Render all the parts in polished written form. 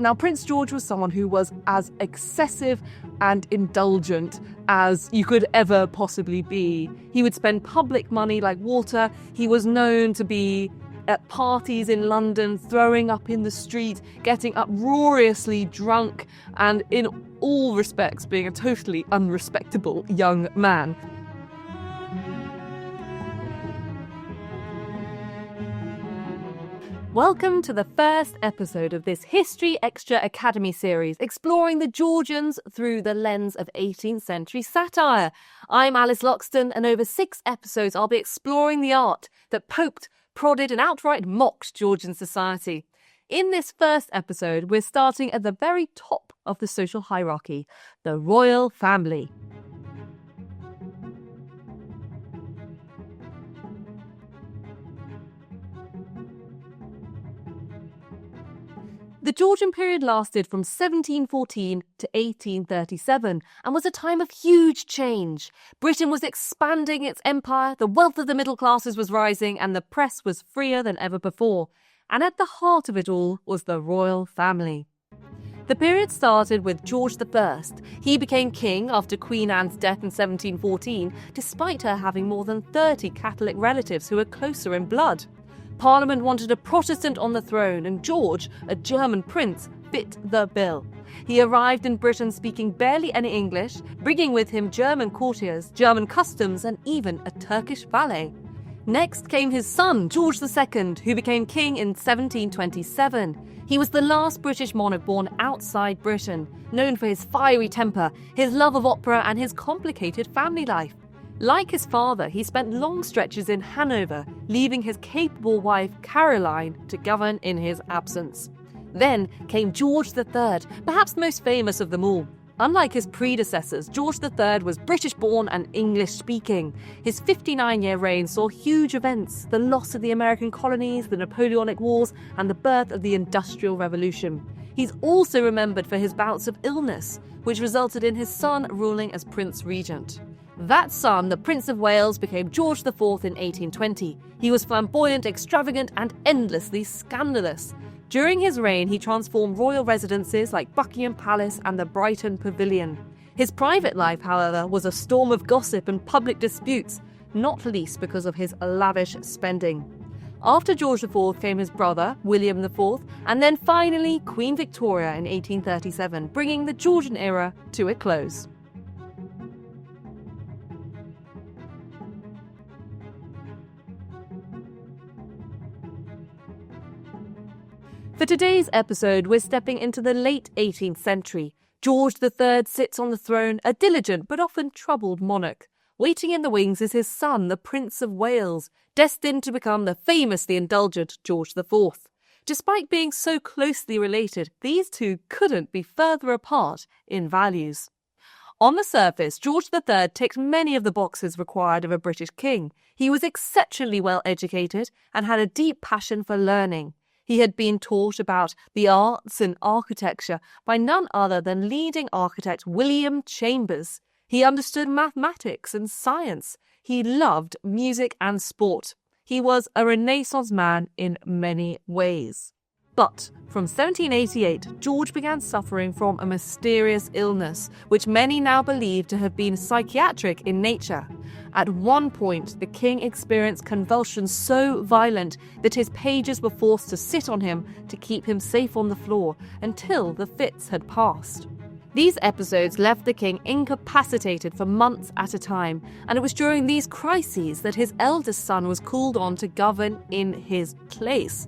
Now, Prince George was someone who was as excessive and indulgent as you could ever possibly be. He would spend public money like water. He was known to be at parties in London, throwing up in the street, getting uproariously drunk, and in all respects being a totally unrespectable young man. Welcome to the first episode of this History Extra Academy series, exploring the Georgians through the lens of 18th century satire. I'm Alice Loxton, and over 6 episodes I'll be exploring the art that poked, prodded and outright mocked Georgian society. In this first episode, we're starting at the very top of the social hierarchy, the royal family. The Georgian period lasted from 1714 to 1837 and was a time of huge change. Britain was expanding its empire, the wealth of the middle classes was rising, and the press was freer than ever before. And at the heart of it all was the royal family. The period started with George I. He became king after Queen Anne's death in 1714, despite her having more than 30 Catholic relatives who were closer in blood. Parliament wanted a Protestant on the throne, and George, a German prince, fit the bill. He arrived in Britain speaking barely any English, bringing with him German courtiers, German customs, and even a Turkish valet. Next came his son, George II, who became king in 1727. He was the last British monarch born outside Britain, known for his fiery temper, his love of opera, and his complicated family life. Like his father, he spent long stretches in Hanover, leaving his capable wife Caroline to govern in his absence. Then came George III, perhaps the most famous of them all. Unlike his predecessors, George III was British-born and English-speaking. His 59-year reign saw huge events: the loss of the American colonies, the Napoleonic Wars, and the birth of the Industrial Revolution. He's also remembered for his bouts of illness, which resulted in his son ruling as Prince Regent. That son, the Prince of Wales, became George IV in 1820. He was flamboyant, extravagant, and endlessly scandalous. During his reign, he transformed royal residences like Buckingham Palace and the Brighton Pavilion. His private life, however, was a storm of gossip and public disputes, not least because of his lavish spending. After George IV came his brother, William IV, and then finally Queen Victoria in 1837, bringing the Georgian era to a close. For today's episode, we're stepping into the late 18th century. George III sits on the throne, a diligent but often troubled monarch. Waiting in the wings is his son, the Prince of Wales, destined to become the famously indulgent George IV. Despite being so closely related, these two couldn't be further apart in values. On the surface, George III ticked many of the boxes required of a British king. He was exceptionally well educated and had a deep passion for learning. He had been taught about the arts and architecture by none other than leading architect William Chambers. He understood mathematics and science. He loved music and sport. He was a Renaissance man in many ways. But from 1788, George began suffering from a mysterious illness, which many now believe to have been psychiatric in nature. At one point, the king experienced convulsions so violent that his pages were forced to sit on him to keep him safe on the floor until the fits had passed. These episodes left the king incapacitated for months at a time, and it was during these crises that his eldest son was called on to govern in his place.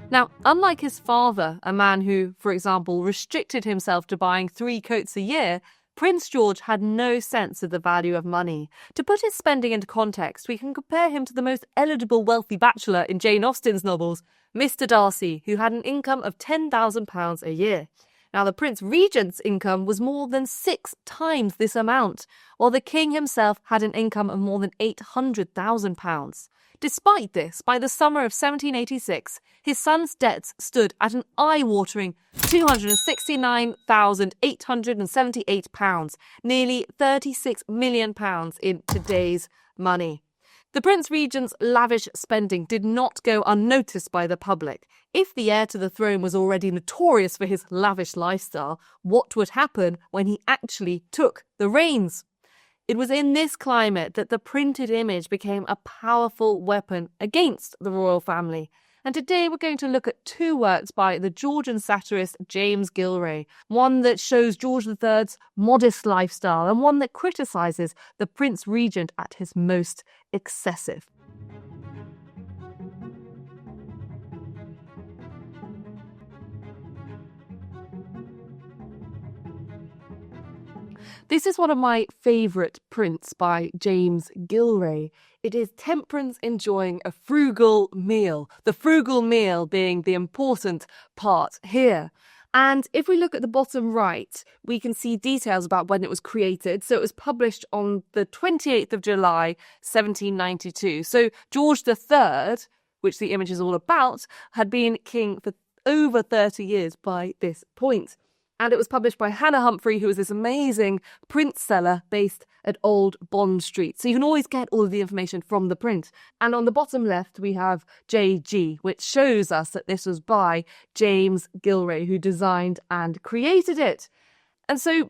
Now, unlike his father, a man who, for example, restricted himself to buying 3 coats a year, Prince George had no sense of the value of money. To put his spending into context, we can compare him to the most eligible wealthy bachelor in Jane Austen's novels, Mr. Darcy, who had an income of £10,000 a year. Now, the Prince Regent's income was more than 6 times this amount, while the king himself had an income of more than £800,000. Despite this, by the summer of 1786, his son's debts stood at an eye-watering £269,878, nearly £36 million in today's money. The Prince Regent's lavish spending did not go unnoticed by the public. If the heir to the throne was already notorious for his lavish lifestyle, what would happen when he actually took the reins? It was in this climate that the printed image became a powerful weapon against the royal family. And today we're going to look at two works by the Georgian satirist James Gillray, one that shows George III's modest lifestyle and one that criticises the Prince Regent at his most excessive. This is one of my favourite prints by James Gillray. It is temperance enjoying a frugal meal, the frugal meal being the important part here. And if we look at the bottom right, we can see details about when it was created. So it was published on the 28th of July, 1792. So George III, which the image is all about, had been king for over 30 years by this point. And it was published by Hannah Humphrey, who is this amazing print seller based at Old Bond Street. So you can always get all of the information from the print. And on the bottom left, we have JG, which shows us that this was by James Gillray, who designed and created it. And so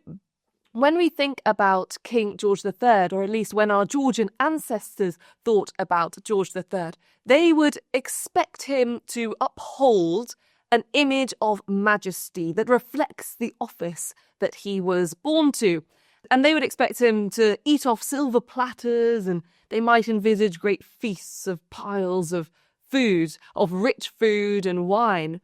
when we think about King George III, or at least when our Georgian ancestors thought about George III, they would expect him to uphold an image of majesty that reflects the office that he was born to. And they would expect him to eat off silver platters, and they might envisage great feasts of piles of food, of rich food and wine.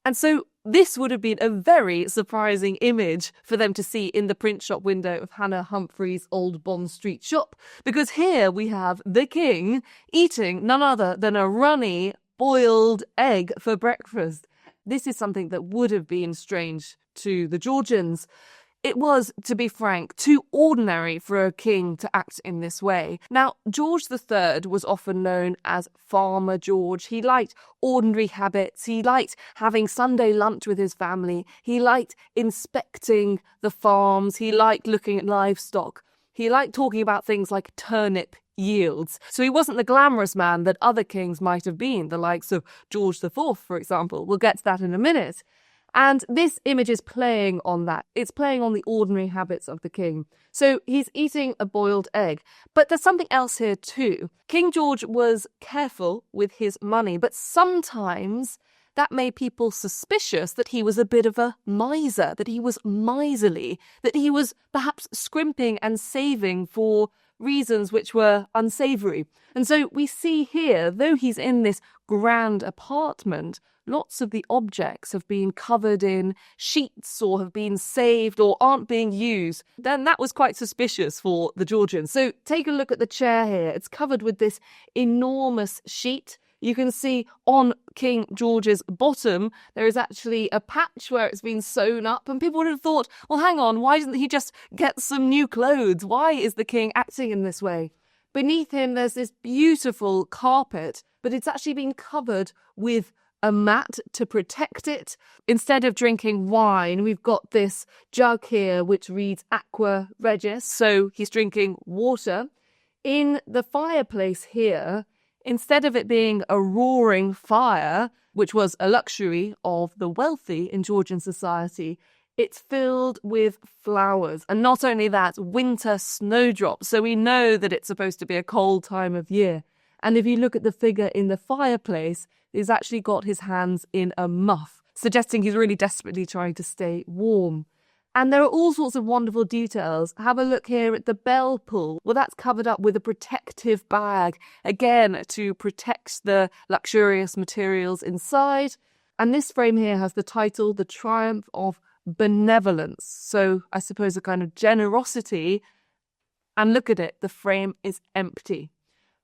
And so this would have been a very surprising image for them to see in the print shop window of Hannah Humphrey's Old Bond Street shop, because here we have the king eating none other than a runny boiled egg for breakfast. This is something that would have been strange to the Georgians. It was, to be frank, too ordinary for a king to act in this way. Now, George III was often known as Farmer George. He liked ordinary habits. He liked having Sunday lunch with his family. He liked inspecting the farms. He liked looking at livestock. He liked talking about things like turnip yields. So he wasn't the glamorous man that other kings might have been, the likes of George IV, for example. We'll get to that in a minute. And this image is playing on that. It's playing on the ordinary habits of the king. So he's eating a boiled egg. But there's something else here too. King George was careful with his money, but sometimes that made people suspicious that he was a bit of a miser, that he was miserly, that he was perhaps scrimping and saving for reasons which were unsavoury. And so we see here, though he's in this grand apartment, lots of the objects have been covered in sheets or have been saved or aren't being used. Then that was quite suspicious for the Georgians. So take a look at the chair here. It's covered with this enormous sheet. You can see on King George's bottom, there is actually a patch where it's been sewn up, and people would have thought, well, hang on, why didn't he just get some new clothes? Why is the king acting in this way? Beneath him, there's this beautiful carpet, but it's actually been covered with a mat to protect it. Instead of drinking wine, we've got this jug here, which reads aqua regis, so he's drinking water. In the fireplace here, instead of it being a roaring fire, which was a luxury of the wealthy in Georgian society, it's filled with flowers. And not only that, winter snowdrops. So we know that it's supposed to be a cold time of year. And if you look at the figure in the fireplace, he's actually got his hands in a muff, suggesting he's really desperately trying to stay warm. And there are all sorts of wonderful details. Have a look here at the bell pull. Well, that's covered up with a protective bag, again, to protect the luxurious materials inside. And this frame here has the title, The Triumph of Benevolence. So I suppose a kind of generosity. And look at it, the frame is empty.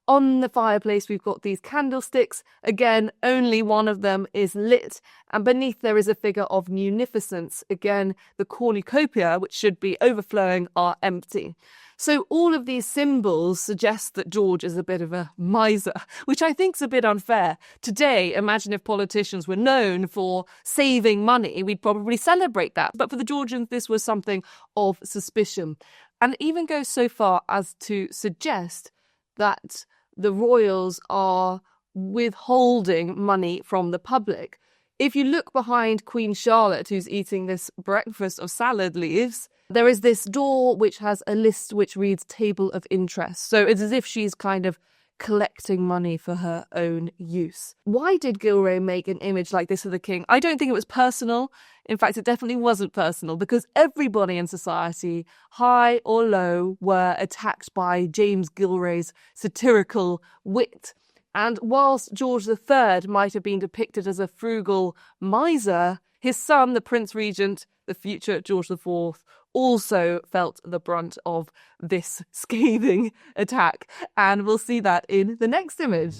On the fireplace, we've got these candlesticks. Again, only one of them is lit. And beneath there is a figure of munificence. Again, the cornucopia, which should be overflowing, are empty. So all of these symbols suggest that George is a bit of a miser, which I think is a bit unfair. Today, imagine if politicians were known for saving money, we'd probably celebrate that. But for the Georgians, this was something of suspicion. And it even goes so far as to suggest that the royals are withholding money from the public. If you look behind Queen Charlotte, who's eating this breakfast of salad leaves, there is this door which has a list which reads table of interest. So it's as if she's kind of collecting money for her own use. Why did Gillray make an image like this of the king? I don't think it was personal. In fact, it definitely wasn't personal, because everybody in society, high or low, were attacked by James Gillray's satirical wit. And whilst George III might have been depicted as a frugal miser, his son, the Prince Regent, the future George IV, also felt the brunt of this scathing attack. And we'll see that in the next image.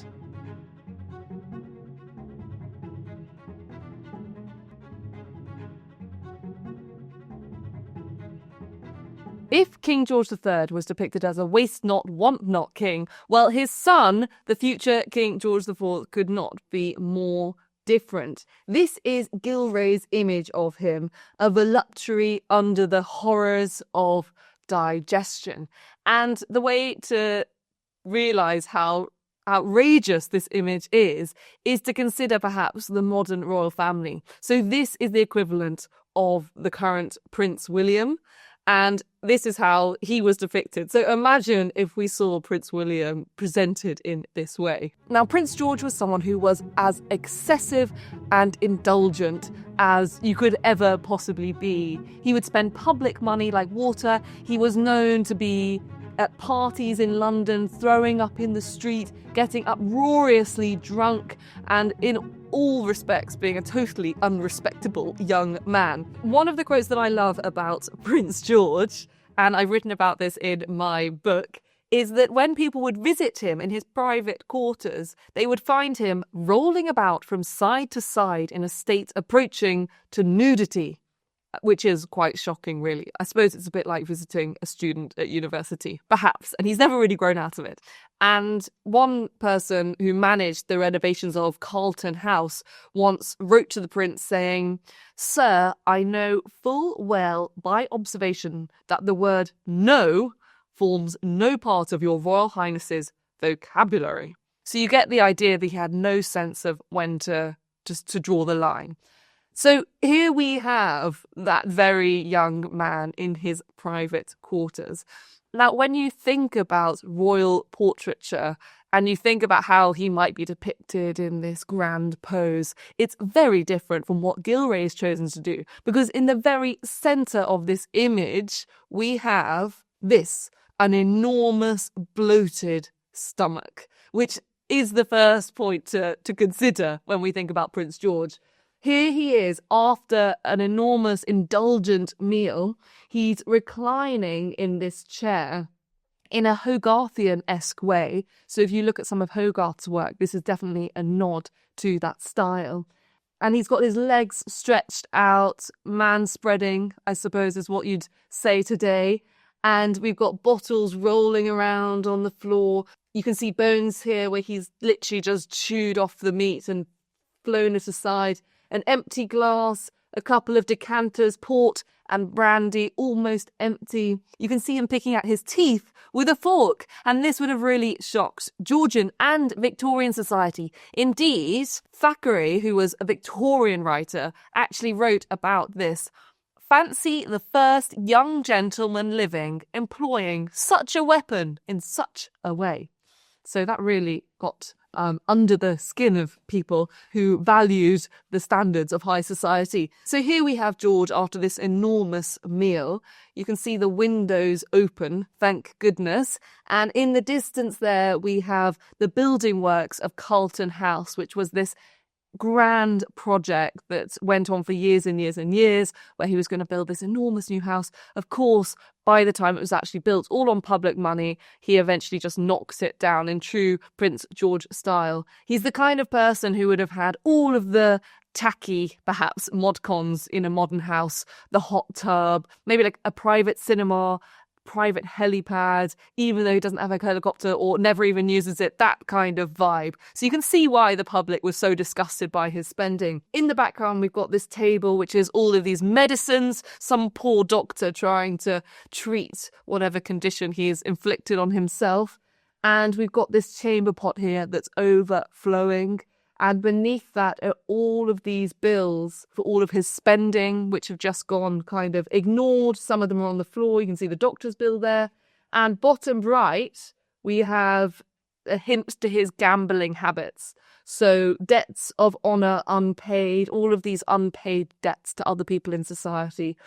If King George III was depicted as a waste not, want not king, well, his son, the future King George IV, could not be more different. This is Gillray's image of him, a voluptuary under the horrors of digestion. And the way to realise how outrageous this image is to consider perhaps the modern royal family. So this is the equivalent of the current Prince William. And this is how he was depicted. So imagine if we saw Prince William presented in this way. Now, Prince George was someone who was as excessive and indulgent as you could ever possibly be. He would spend public money like water. He was known to be at parties in London, throwing up in the street, getting uproariously drunk, and in all respects being a totally unrespectable young man. One of the quotes that I love about Prince George, and I've written about this in my book, is that when people would visit him in his private quarters, they would find him rolling about from side to side in a state approaching to nudity, which is quite shocking, really. I suppose it's a bit like visiting a student at university, perhaps, and he's never really grown out of it. And one person who managed the renovations of Carlton House once wrote to the prince saying, "Sir, I know full well by observation that the word no forms no part of your Royal Highness's vocabulary." So you get the idea that he had no sense of when to draw the line. So here we have that very young man in his private quarters. Now, when you think about royal portraiture and you think about how he might be depicted in this grand pose, it's very different from what Gillray has chosen to do. Because in the very centre of this image, we have this, an enormous bloated stomach, which is the first point to consider when we think about Prince George. Here he is after an enormous indulgent meal. He's reclining in this chair in a Hogarthian-esque way. So if you look at some of Hogarth's work, this is definitely a nod to that style. And he's got his legs stretched out, man-spreading, I suppose is what you'd say today. And we've got bottles rolling around on the floor. You can see bones here where he's literally just chewed off the meat and flown it aside. An empty glass, a couple of decanters, port and brandy, almost empty. You can see him picking out his teeth with a fork, and this would have really shocked Georgian and Victorian society. Indeed, Thackeray, who was a Victorian writer, actually wrote about this. Fancy the first young gentleman living employing such a weapon in such a way. So that really got under the skin of people who valued the standards of high society. So here we have George after this enormous meal. You can see the windows open, thank goodness. And in the distance there, we have the building works of Carlton House, which was this grand project that went on for years and years and years, where he was going to build this enormous new house. Of course, by the time it was actually built, all on public money, he eventually just knocks it down in true Prince George style. He's the kind of person who would have had all of the tacky, perhaps, mod cons in a modern house, the hot tub, maybe like a private cinema, private helipad, even though he doesn't have a helicopter or never even uses it, that kind of vibe. So you can see why the public was so disgusted by his spending. In the background, we've got this table, which is all of these medicines, some poor doctor trying to treat whatever condition he's inflicted on himself. And we've got this chamber pot here that's overflowing. And beneath that are all of these bills for all of his spending, which have just gone kind of ignored. Some of them are on the floor. You can see the doctor's bill there. And bottom right, we have a hint to his gambling habits. So debts of honour unpaid, all of these unpaid debts to other people in society.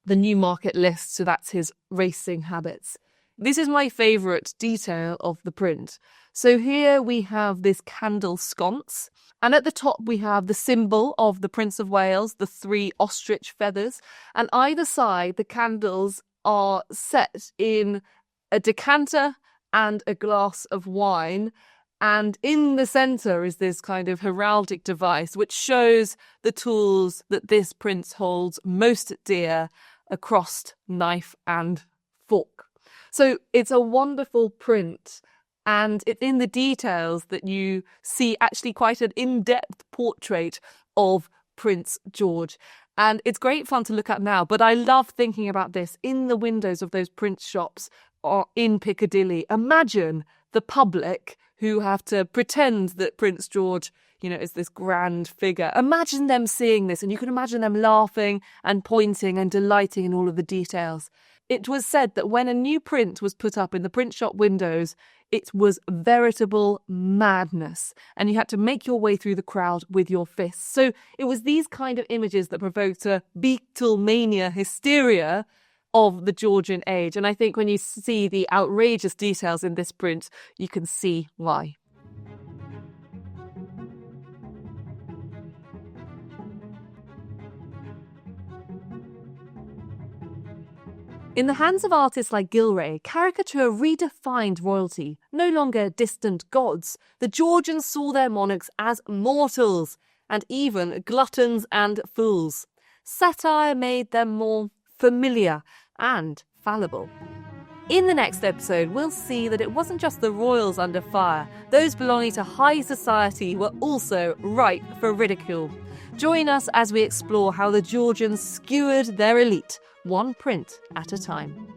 The Newmarket list, so that's his racing habits. This is my favourite detail of the print. So here we have this candle sconce, and at the top we have the symbol of the Prince of Wales, the 3 ostrich feathers, and either side the candles are set in a decanter and a glass of wine, and in the centre is this kind of heraldic device which shows the tools that this prince holds most dear, a crossed knife and fork. So it's a wonderful print, and it's in the details that you see actually quite an in-depth portrait of Prince George. And it's great fun to look at now, but I love thinking about this in the windows of those print shops in Piccadilly. Imagine the public who have to pretend that Prince George, is this grand figure. Imagine them seeing this, and you can imagine them laughing and pointing and delighting in all of the details. It was said that when a new print was put up in the print shop windows, it was veritable madness, and you had to make your way through the crowd with your fists. So it was these kind of images that provoked a Beatlemania hysteria of the Georgian age. And I think when you see the outrageous details in this print, you can see why. In the hands of artists like Gillray, caricature redefined royalty. No longer distant gods, the Georgians saw their monarchs as mortals, and even gluttons and fools. Satire made them more familiar and fallible. In the next episode, we'll see that it wasn't just the royals under fire. Those belonging to high society were also ripe for ridicule. Join us as we explore how the Georgians skewered their elite, one print at a time.